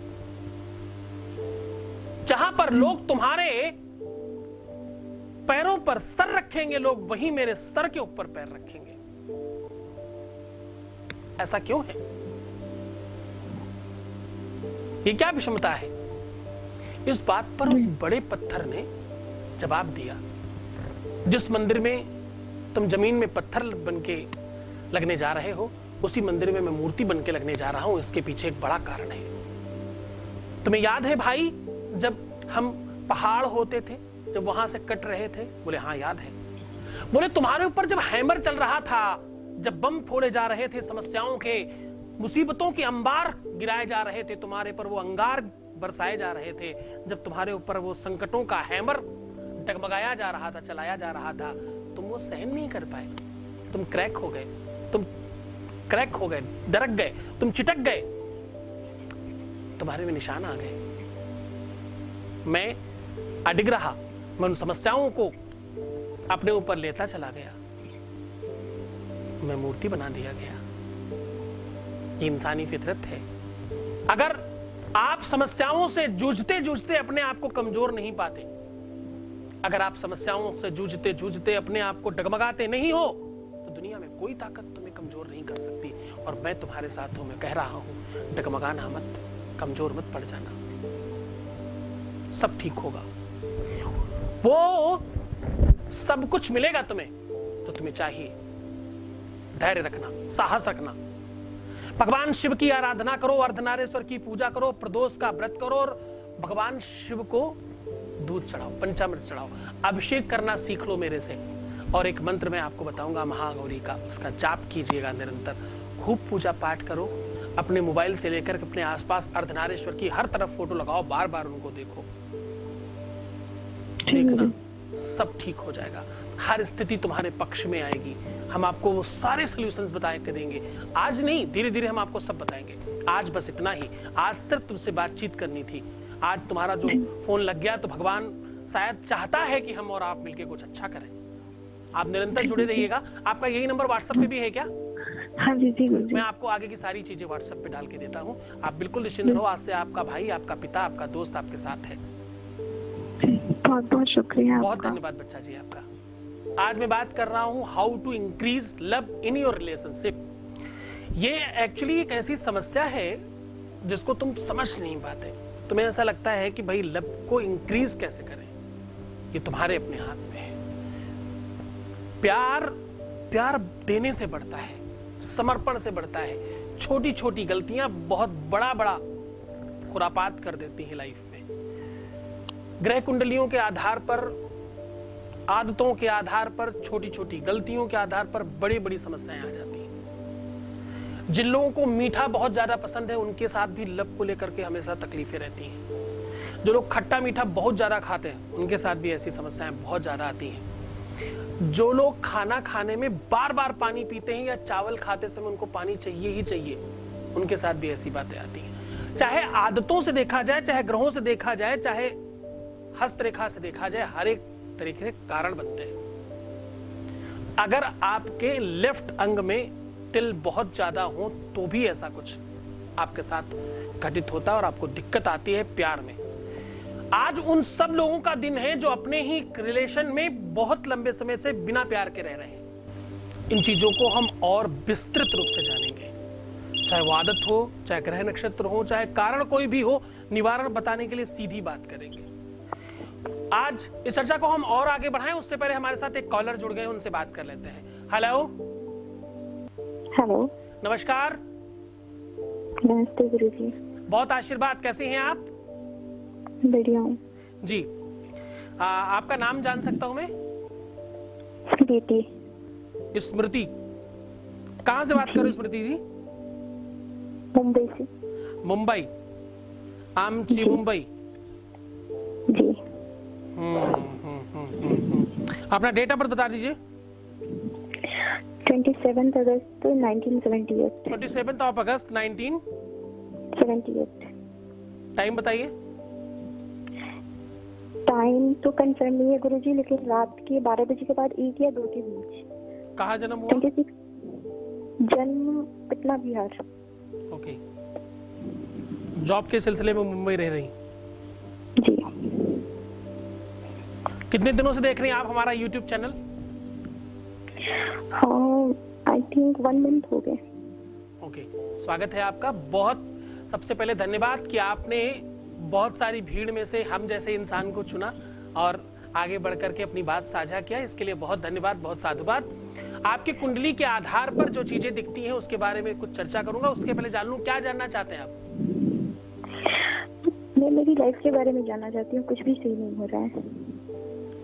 Speaker 1: जहां पर लोग तुम्हारे पैरों पर सर रखेंगे, लोग वहीं मेरे सर के ऊपर पैर रखेंगे। ऐसा क्यों है? ये क्या विषमता है? इस बात पर उस बड़े पत्थर ने जवाब दिया, जिस मंदिर में तुम जमीन में पत्थर बनके लगने जा रहे हो, उसी मंदिर में मैं मूर्ति बनके लगने जा रहा हूं। इसके पीछे एक बड़ा कारण है। तुम्हें याद है भाई, जब हम पहाड़ होते थे, जब वहां से कट रहे थे? बोले हाँ याद है। बोले तुम्हारे ऊपर जब हैमर चल रहा था, जब बम फोड़े जा रहे थे, समस्याओं के, मुसीबतों के अंबार गिराए जा रहे थे, तुम्हारे पर वो अंगार बरसाए जा रहे थे, जब तुम्हारे ऊपर वो संकटों का हैमर डगमगाया जा रहा था, चलाया जा रहा था, तुम वो सहन नहीं कर पाए, तुम क्रैक हो गए, तुम क्रैक हो गए, दरक गए, तुम चिटक गए, तुम्हारे में निशान आ गए। मैं अडिग रहा, मैं उन समस्याओं को अपने ऊपर लेता चला गया, मैं मूर्ति बना दिया गया। ये इंसानी फितरत है। अगर आप समस्याओं से जूझते जूझते अपने आप को कमजोर नहीं पाते, अगर आप समस्याओं से जूझते जूझते अपने आप को डगमगाते नहीं हो, तो दुनिया में कोई ताकत तुम्हें कमजोर नहीं कर सकती। और मैं तुम्हारे साथ हूं, मैं कह रहा हूं, डगमगाना मत, कमजोर मत पड़ जाना, सब ठीक होगा। वो सब कुछ मिलेगा तुम्हें, तो तुम्हें चाहिए धैर्य रखना, साहस रखना। भगवान शिव की आराधना करो, अर्धनारेश्वर की पूजा करो, प्रदोष का व्रत करो और भगवान शिव को दूध चढ़ाओ, पंचामृत चढ़ाओ, अभिषेक करना सीख लो मेरे से। और एक मंत्र मैं आपको बताऊंगा महागौरी का, उसका जाप कीजिएगा निरंतर, खूब पूजा पाठ करो। अपने मोबाइल से लेकर अपने आसपास अर्धनारीश्वर की हर तरफ फोटो लगाओ, बार बार उनको देखो, देखना सब ठीक हो जाएगा। हर स्थिति तुम्हारे पक्ष में आएगी। हम आपको वो सारे सॉल्यूशंस बताए के देंगे, आज नहीं, धीरे धीरे हम आपको सब बताएंगे। आज बस इतना ही, आज सिर्फ तुमसे बातचीत करनी थी। आज तुम्हारा जो फोन लग गया तो भगवान शायद चाहता है कि हम और आप मिलके कुछ अच्छा करें। आप निरंतर जुड़े रहिएगा। आपका यही नंबर व्हाट्सएप पे भी है क्या?
Speaker 3: हाँ जी जी
Speaker 1: मैं आपको आगे की सारी चीजें व्हाट्सएप पे डाल के देता हूँ। आप बिल्कुल निश्चिंत रहो, आज से आपका भाई, आपका पिता, आपका दोस्त आपके साथ है।
Speaker 3: बहुत बहुत शुक्रिया,
Speaker 1: बहुत धन्यवाद बच्चा जी आपका। आज मैं बात कर रहा हूँ how to increase love in your relationship. ये एक्चुअली एक ऐसी समस्या है जिसको तुम समझ नहीं पाते। तुम्हें ऐसा लगता है कि भाई लव को इंक्रीज कैसे करें, ये तुम्हारे अपने हाथ में है। प्यार प्यार देने से बढ़ता है, समर्पण से बढ़ता है। छोटी छोटी गलतियां बहुत बड़ा बड़ा खुरापात कर देती हैं लाइफ में। ग्रह कुंडलियों के आधार पर, आदतों के आधार पर, छोटी छोटी गलतियों के आधार पर बड़ी बड़ी समस्याएं आ जाती हैं। जिन लोगों को मीठा बहुत ज्यादा पसंद है उनके साथ भी लव को लेकर के हमेशा तकलीफें रहती हैं। जो लोग खट्टा मीठा बहुत ज्यादा खाते हैं उनके साथ भी ऐसी समस्याएं बहुत ज्यादा आती हैं। जो लोग खाना खाने में बार बार पानी पीते हैं या चावल खाते समय उनको पानी चाहिए ही चाहिए, उनके साथ भी ऐसी बातें आती हैं। चाहे आदतों से देखा जाए, चाहे ग्रहों से देखा जाए, चाहे हस्तरेखा से देखा जाए, हर एक तरीके से कारण बनते हैं। अगर आपके लेफ्ट अंग में तिल बहुत ज्यादा हो तो भी ऐसा कुछ आपके साथ घटित होता है और आपको दिक्कत आती है प्यार में। आज उन सब लोगों का दिन है जो अपने ही रिलेशन में बहुत लंबे समय से बिना प्यार के रह रहे हैं। इन चीजों को हम और विस्तृत रूप से जानेंगे, चाहे वो आदत हो, चाहे ग्रह नक्षत्र हो, चाहे कारण कोई भी हो, निवारण बताने के लिए सीधी बात करेंगे। आज इस चर्चा को हम और आगे बढ़ाएं उससे पहले हमारे साथ एक कॉलर जुड़ गए, उनसे बात कर लेते हैं। हेलो
Speaker 3: हेलो,
Speaker 1: नमस्कार।
Speaker 3: नमस्ते गुरुजी।
Speaker 1: बहुत आशीर्वाद, कैसे हैं आप?
Speaker 3: बढ़िया हूँ
Speaker 1: जी। आपका नाम जान सकता हूँ मैं?
Speaker 3: स्मृति।
Speaker 1: स्मृति, कहाँ से बात कर रहे हो स्मृति जी?
Speaker 3: मुंबई से।
Speaker 1: मुंबई, आमची मुंबई
Speaker 3: जी।
Speaker 1: अपना डेट ऑफ बर्थ बता दीजिए।
Speaker 3: 27 अगस्त 1978।
Speaker 1: 27 अगस्त 1978। टाइम बताइए।
Speaker 3: टाइम तो कंफर्म नहीं है गुरुजी, लेकिन रात के 12 बजे के बाद 1 या 2 के बीच।
Speaker 1: कहाँ जन्म हुआ?
Speaker 3: 26। जन्म पटना, बिहार।
Speaker 1: ओके। जॉब के सिलसिले में मुंबई रह रही?
Speaker 3: जी।
Speaker 1: कितने दिनों से देख रही हैं आप हमारा YouTube चैनल?
Speaker 3: हाँ, आई थिंक 1 मंथ हो गए।
Speaker 1: ओके, स्वागत है आपका। बहुत सबसे पहले धन्यवाद कि आपने बहुत सारी भीड़ में से हम जैसे इंसान को चुना और आगे बढ़कर के अपनी बात साझा किया। इसके लिए बहुत धन्यवाद, बहुत साधुवाद। आपकी कुंडली के आधार पर जो चीजें दिखती हैं उसके बारे में कुछ चर्चा करूंगा। उसके पहले जान लूं क्या जानना चाहते हैं आप?
Speaker 3: मैं मेरी लाइफ के बारे में जानना चाहती हूँ। कुछ भी सही नहीं हो रहा है,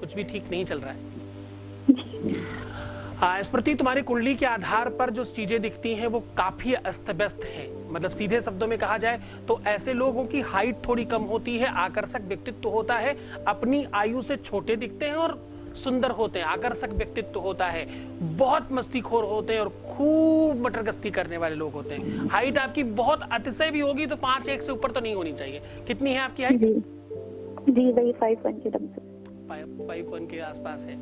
Speaker 1: कुछ भी ठीक नहीं चल रहा है। स्मृति, तुम्हारी कुंडली के आधार पर जो चीजें दिखती हैं वो काफी अस्त व्यस्त है। मतलब सीधे शब्दों में कहा जाए तो ऐसे लोगों की हाइट थोड़ी कम होती है, आकर्षक व्यक्तित्व होता है, अपनी आयु से छोटे दिखते हैं और सुंदर होते हैं, आकर्षक व्यक्तित्व होता है, बहुत मस्तीखोर होते हैं और खूब मटरगस्ती करने वाले लोग होते हैं। हाइट आपकी बहुत अतिशय भी होगी तो 5'1" से ऊपर तो नहीं होनी चाहिए। कितनी है आपकी हाइट?
Speaker 3: जी वही 5'1" के दम से।
Speaker 1: 5'1" के आसपास है।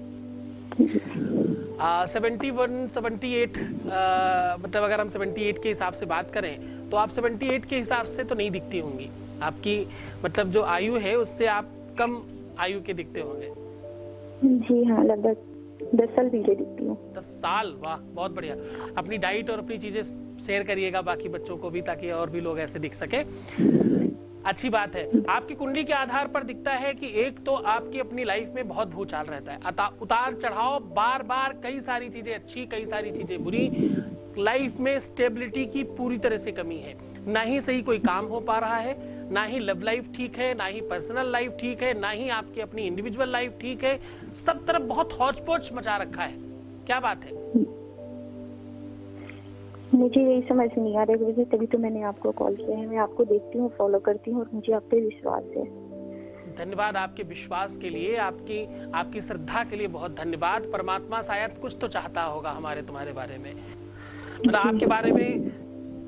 Speaker 1: 71, 78, मतलब अगर हम 78 के हिसाब से बात करें तो आप 78 के हिसाब से तो नहीं दिखती होंगी। आपकी मतलब जो आयु है उससे आप कम आयु के दिखते होंगे।
Speaker 3: जी हाँ, लगभग 10 साल पीछे दिखती हूँ।
Speaker 1: 10 साल, वाह, बहुत बढ़िया। अपनी डाइट और अपनी चीजें शेयर करिएगा बाकी बच्चों को भी, ताकि और भी लोग ऐसे दिख सके। अच्छी बात है। आपकी कुंडली के आधार पर दिखता है कि एक तो आपकी अपनी लाइफ में बहुत भूचाल रहता है, उतार चढ़ाव, बार बार कई सारी चीजें अच्छी, कई सारी चीजें बुरी। लाइफ में स्टेबिलिटी की पूरी तरह से कमी है। ना ही सही कोई काम हो पा रहा है, ना ही लव लाइफ ठीक है, ना ही पर्सनल लाइफ ठीक है, ना ही आपकी अपनी इंडिविजुअल लाइफ ठीक है। सब तरफ बहुत हौच पौच मचा रखा है। क्या बात है?
Speaker 3: मुझे यही समझ नहीं आ रहा है, तभी तो मैंने आपको कॉल किया है। मैं आपको देखती हूँ, फॉलो करती हूँ और मुझे आप पे विश्वास है।
Speaker 1: धन्यवाद आपके विश्वास के लिए, आपकी श्रद्धा के लिए बहुत धन्यवाद। परमात्मा शायद कुछ तो चाहता होगा हमारे तुम्हारे बारे में। मतलब आपके बारे में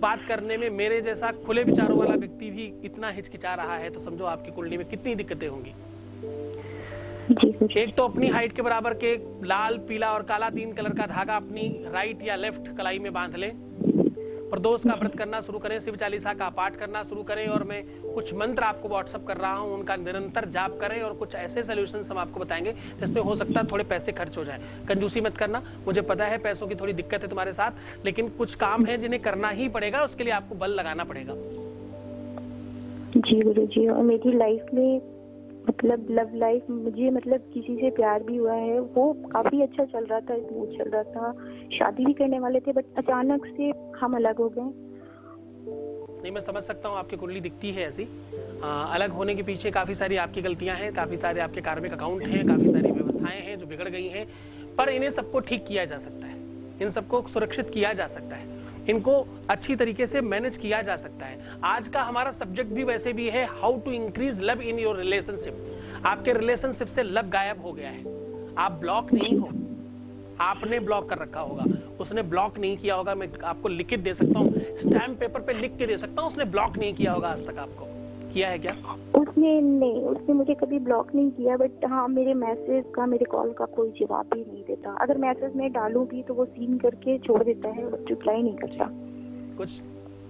Speaker 1: बात करने में मेरे जैसा खुले विचारों वाला व्यक्ति भी इतना हिचकिचा रहा है, तो समझो आपकी कुंडली में कितनी दिक्कतें होंगी। एक तो अपनी हाइट के बराबर के लाल, पीला और काला 3 कलर का धागा अपनी राइट या लेफ्ट कलाई में बांध लें, प्रदोष का व्रत करना शुरू करें, शिव चालीसा का पाठ करना शुरू करें, और मैं कुछ मंत्र आपको व्हाट्सअप कर रहा हूं, उनका निरंतर जाप करें, और कुछ ऐसे सॉल्यूशंस हम आपको बताएंगे जिसमें हो सकता है थोड़े पैसे खर्च हो जाए। कंजूसी मत करना, मुझे पता है पैसों की थोड़ी दिक्कत है तुम्हारे साथ, लेकिन कुछ काम है जिन्हें करना ही पड़ेगा, उसके लिए आपको बल लगाना पड़ेगा।
Speaker 3: जी गुरु जी, और मेरी लाइफ में मतलब लव लाइफ, मुझे मतलब किसी से प्यार भी हुआ है, वो काफी अच्छा चल रहा था, स्मूथ चल रहा था, शादी भी करने वाले थे, बट अचानक से हम अलग हो गए।
Speaker 1: नहीं, मैं समझ सकता हूँ, आपकी कुंडली दिखती है ऐसी। अलग होने के पीछे काफी सारी आपकी गलतियां हैं, काफी सारे आपके कार्मिक अकाउंट हैं, काफी सारी व्यवस्थाएं हैं जो बिगड़ गई हैं, पर इन्हें सबको ठीक किया जा सकता है, इन सबको सुरक्षित किया जा सकता है, इनको अच्छी तरीके से मैनेज किया जा सकता है। आज का हमारा सब्जेक्ट भी वैसे भी है, how to increase love in your relationship. आपके रिलेशनशिप से लव गायब हो गया है, आप ब्लॉक नहीं हो, आपने ब्लॉक कर रखा होगा, उसने ब्लॉक नहीं किया होगा। मैं आपको लिखित दे सकता हूँ, स्टैम्प पेपर पे लिख के दे सकता हूँ, उसने ब्लॉक नहीं किया होगा आज तक। आपको किया है क्या?
Speaker 3: उसने मुझे कभी ब्लॉक नहीं किया, बट हाँ मेरे मैसेज का, मेरे कॉल का कोई जवाब ही नहीं देता। अगर मैसेज मैं डालूं भी तो वो सीन करके छोड़ देता है, रिप्लाई नहीं करता।
Speaker 1: कुछ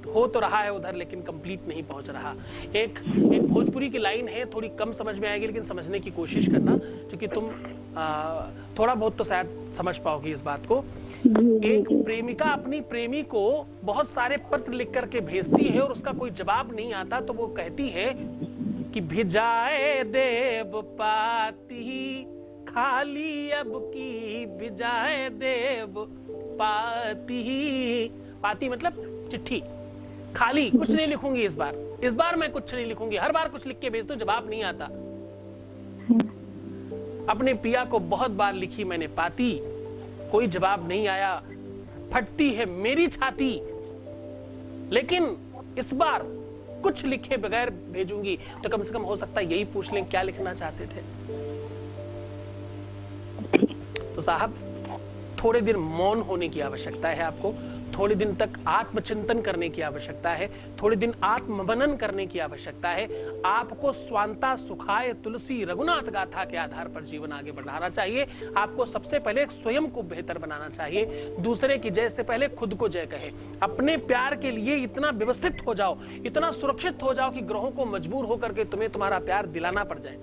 Speaker 1: हो तो रहा है उधर, लेकिन कंप्लीट नहीं पहुंच रहा। एक भोजपुरी की लाइन है, थोड़ी कम समझ में आएगी, लेकिन समझने की कोशिश करना, क्योंकि तुम थोड़ा बहुत तो शायद समझ पाओगी इस बात को। एक प्रेमिका अपनी प्रेमी को बहुत सारे पत्र लिख करके भेजती है और उसका कोई जवाब नहीं आता, तो वो कहती है कि भिजाए देव पाती खाली अब की, भिजाए देव पाती। पाती मतलब चिट्ठी, खाली कुछ नहीं लिखूंगी इस बार मैं कुछ नहीं लिखूंगी, हर बार कुछ लिख के भेजती हूँ, जवाब नहीं आता। अपने पिया को बहुत बार लिखी मैंने पाती, कोई जवाब नहीं आया, फटती है मेरी छाती, लेकिन इस बार कुछ लिखे बगैर भेजूंगी। तो कम से कम हो सकता है यही पूछ लें क्या लिखना चाहते थे। तो साहब, थोड़े दिन मौन होने की आवश्यकता है आपको, थोड़े दिन तक आत्मचिंतन करने की आवश्यकता है, थोड़े दिन आत्ममनन करने की आवश्यकता है। आपको स्वांता सुखाय तुलसी रघुनाथ गाथा के आधार पर जीवन आगे बढ़ाना चाहिए। आपको सबसे पहले स्वयं को बेहतर बनाना चाहिए, दूसरे की जय से पहले खुद को जय कहे। अपने प्यार के लिए इतना व्यवस्थित हो जाओ, इतना सुरक्षित हो जाओ कि ग्रहों को मजबूर होकर के तुम्हें तुम्हारा प्यार दिलाना पड़ जाए।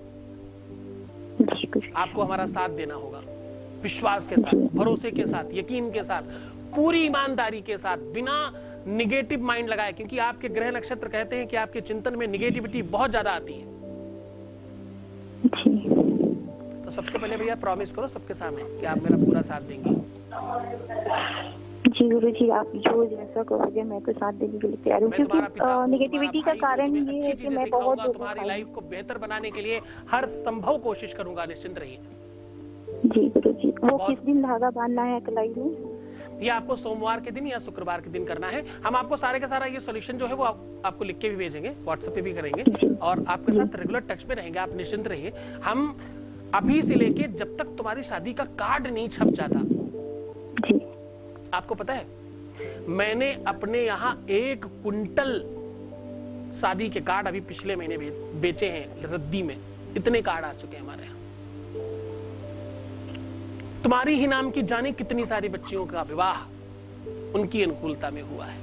Speaker 1: आपको हमारा साथ देना होगा, विश्वास के साथ, भरोसे के साथ, यकीन के साथ, पूरी ईमानदारी के साथ, बिना निगेटिव माइंड लगाए, क्योंकि आपके ग्रह नक्षत्र कहते हैं कि आपके चिंतन में निगेटिविटी बहुत ज्यादा आती है। तो सबसे पहले भैया प्रॉमिस करो सबके सामने कि आप मेरा पूरा साथ देंगे।
Speaker 3: जी गुरु जी, आप जो जैसा कहोगे मैं तो साथ देने के लिए तैयार हूँ, क्योंकि निगेटिविटी का कारण ये है कि मैं बहुत
Speaker 1: तुम्हारी लाइफ को बेहतर बनाने के लिए हर संभव कोशिश करूंगा, निश्चिंत रहिए।
Speaker 3: जी गुरु जी, वो किस दिन धागा बांधना है कलाई में?
Speaker 1: ये आपको सोमवार के दिन या शुक्रवार के दिन करना है। हम आपको सारे का सारा ये सॉल्यूशन जो है वो आपको लिख के भी भेजेंगे, व्हाट्सएप पे भी करेंगे, और आपके साथ रेगुलर टच में रहेंगे। आप निश्चिंत रहिए। हम अभी से लेके जब तक तुम्हारी शादी का कार्ड नहीं छप जाता, आपको पता है मैंने अपने यहाँ 1 क्विंटल शादी के कार्ड अभी पिछले महीने बेचे हैं रद्दी में। इतने कार्ड आ चुके हैं हमारे यहाँ। तुम्हारी ही नाम की जाने कितनी सारी बच्चियों का विवाह उनकी अनुकूलता में हुआ है।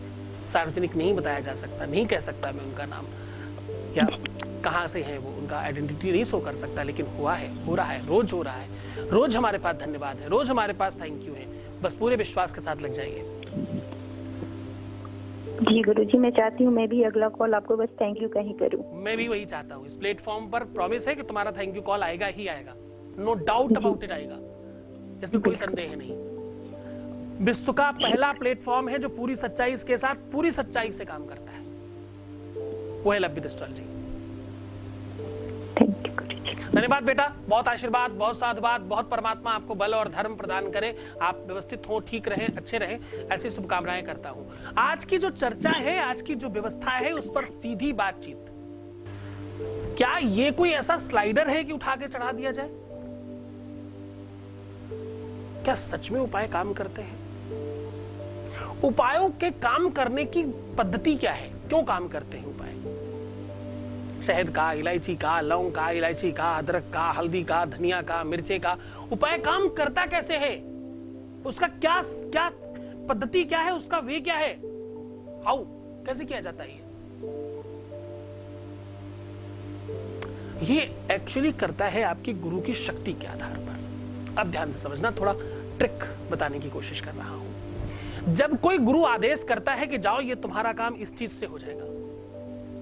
Speaker 1: सार्वजनिक नहीं बताया जा सकता, नहीं कह सकता मैं उनका नाम या कहां से है वो, उनका आइडेंटिटी नहीं शो कर सकता, लेकिन हुआ है, हो रहा है, रोज हो रहा है। रोज हमारे पास धन्यवाद है, रोज हमारे पास थैंक यू है। बस पूरे विश्वास के साथ लग जाइए।
Speaker 3: जी गुरु जी, मैं चाहती हूँ मैं भी अगला कॉल आपको बस थैंक यू कहीं करूँ।
Speaker 1: मैं भी वही चाहता हूँ। इस प्लेटफॉर्म पर प्रॉमिस है कि तुम्हारा थैंक यू कॉल आएगा ही आएगा, नो डाउट अबाउट इट आएगा, इसमें कोई संदेह नहीं। विश्व का पहला प्लेटफॉर्म है जो पूरी सच्चाई के साथ, पूरी सच्चाई से काम करता है, वो है लव विद एस्ट्रोलॉजी। धन्यवाद बेटा, बहुत आशीर्वाद, बहुत साधुवाद, बहुत परमात्मा आपको बल और धर्म प्रदान करे, आप व्यवस्थित हो, ठीक रहें, अच्छे रहें, ऐसी शुभकामनाएं करता हूं। आज की जो चर्चा है, आज की जो व्यवस्था है, उस पर सीधी बातचीत। क्या ये कोई ऐसा स्लाइडर है कि उठा के चढ़ा दिया जाए? क्या सच में उपाय काम करते हैं? उपायों के काम करने की पद्धति क्या है? क्यों काम करते हैं उपाय? शहद का, इलायची का, लौंग का, इलायची का, अदरक का, हल्दी का, धनिया का, मिर्चे का, उपाय काम करता कैसे है? उसका क्या क्या पद्धति क्या है? उसका वे क्या है? हाउ, कैसे किया जाता है? ये एक्चुअली करता है आपकी गुरु की शक्ति के आधार पर। अब ध्यान से समझना, थोड़ा ट्रिक बताने की कोशिश कर रहा हूं। जब कोई गुरु आदेश करता है कि जाओ ये तुम्हारा काम इस चीज से हो जाएगा,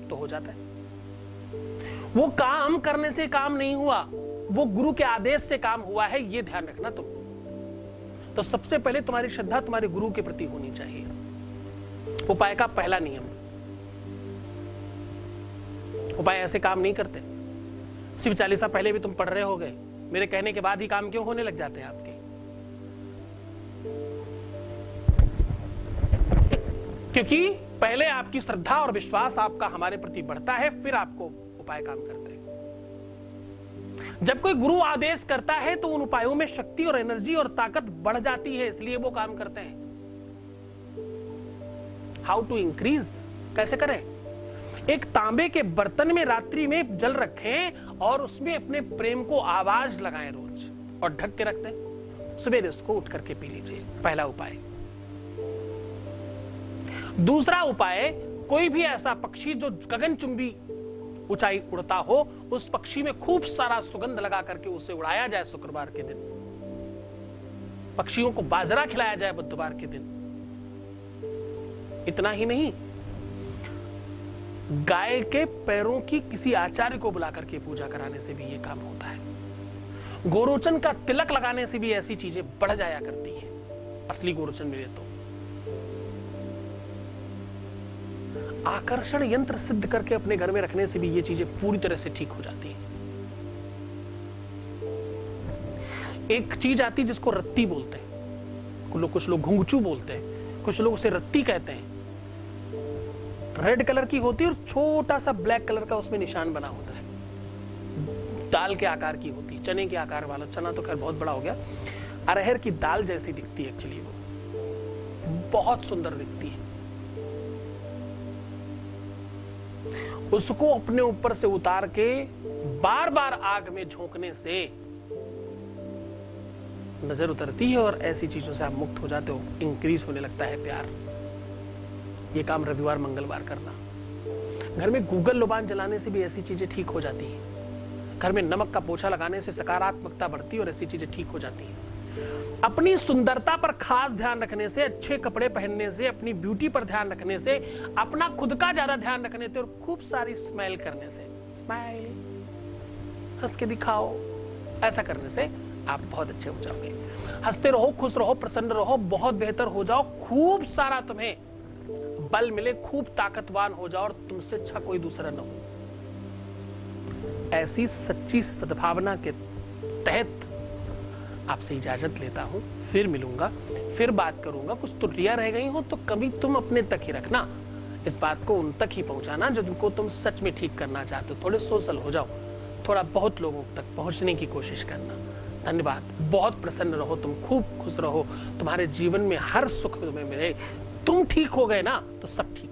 Speaker 1: तो हो जाता है। वो काम करने से काम नहीं हुआ, वो गुरु के आदेश से काम हुआ है, ये ध्यान रखना तुम। तो सबसे पहले तुम्हारी श्रद्धा तुम्हारे गुरु के प्रति होनी चाहिए। उपाय का पहला नियम, उपाय ऐसे काम नहीं करते। शिव चालीसा पहले भी तुम पढ़ रहे होगे, मेरे कहने के बाद ही काम क्यों होने लग जाते हैं आपके? क्योंकि पहले आपकी श्रद्धा और विश्वास आपका हमारे प्रति बढ़ता है, फिर आपको उपाय काम करते हैं। जब कोई गुरु आदेश करता है तो उन उपायों में शक्ति और एनर्जी और ताकत बढ़ जाती है, इसलिए वो काम करते हैं। हाउ टू इंक्रीज, कैसे करें? एक तांबे के बर्तन में रात्रि में जल रखें और उसमें अपने प्रेम को आवाज लगाएं रोज और ढक के रख दें। सवेरे उसको उठ करके पी लीजिए, पहला उपाय। दूसरा उपाय, कोई भी ऐसा पक्षी जो गगनचुंबी ऊंचाई उड़ता हो, उस पक्षी में खूब सारा सुगंध लगा करके उसे उड़ाया जाए शुक्रवार के दिन। पक्षियों को बाजरा खिलाया जाए बुधवार के दिन। इतना ही नहीं, गाय के पैरों की किसी आचार्य को बुला करके पूजा कराने से भी ये काम होता है। गोरोचन का तिलक लगाने से भी ऐसी चीजें बढ़ जाया करती है, असली गोरोचन मिले तो। आकर्षण यंत्र सिद्ध करके अपने घर में रखने से भी ये चीजें पूरी तरह से ठीक हो जाती हैं। एक चीज आती जिसको रत्ती बोलते हैं, कुछ लोग घुंघचू बोलते हैं, कुछ लोग उसे रत्ती कहते हैं। रेड कलर की होती है और छोटा सा ब्लैक कलर का उसमें निशान बना होता है। दाल के आकार की होती है, चने के आकार वाला। चना तो खैर बहुत बड़ा हो गया, अरहर की दाल जैसी दिखती है एक्चुअली, वो बहुत सुंदर दिखती है। उसको अपने ऊपर से उतार के बार बार आग में झोंकने से नजर उतरती है और ऐसी चीजों से आप मुक्त हो जाते हो, इंक्रीज होने लगता है प्यार। ये काम रविवार मंगलवार करना। घर में गूगल लोबान जलाने से भी ऐसी चीजें ठीक हो जाती हैं। घर में नमक का पोछा लगाने से सकारात्मकता बढ़ती है और ऐसी चीजें ठीक हो जाती हैं। अपनी सुंदरता पर खास ध्यान रखने से, अच्छे कपड़े पहनने से, अपनी ब्यूटी पर ध्यान रखने से, अपना खुद का ज्यादा ध्यान रखने से और खूब सारी स्माइल करने से, स्माइल हंस के दिखाओ, ऐसा करने से आप बहुत अच्छे हो जाओगे। हंसते रहो, खुश रहो, प्रसन्न रहो, बहुत बेहतर हो जाओ, खूब सारा तुम्हें बल मिले, खूब ताकतवान हो जाओ और तुमसे अच्छा कोई दूसरा न हो। ऐसी सच्ची सद्भावना के तहत आपसे इजाजत लेता हूं। फिर मिलूंगा, फिर बात करूंगा। कुछ त्रुटियां रह गई हो तो कभी तुम अपने तक ही रखना, इस बात को उन तक ही पहुंचाना जिनको तुम सच में ठीक करना चाहते हो। थोड़े सोशल हो जाओ, थोड़ा बहुत लोगों तक पहुंचने की कोशिश करना। धन्यवाद, बहुत प्रसन्न रहो, तुम खूब खुश रहो, तुम्हारे जीवन में हर सुख तुम्हें मिले। तुम ठीक हो गए ना तो सब ठीक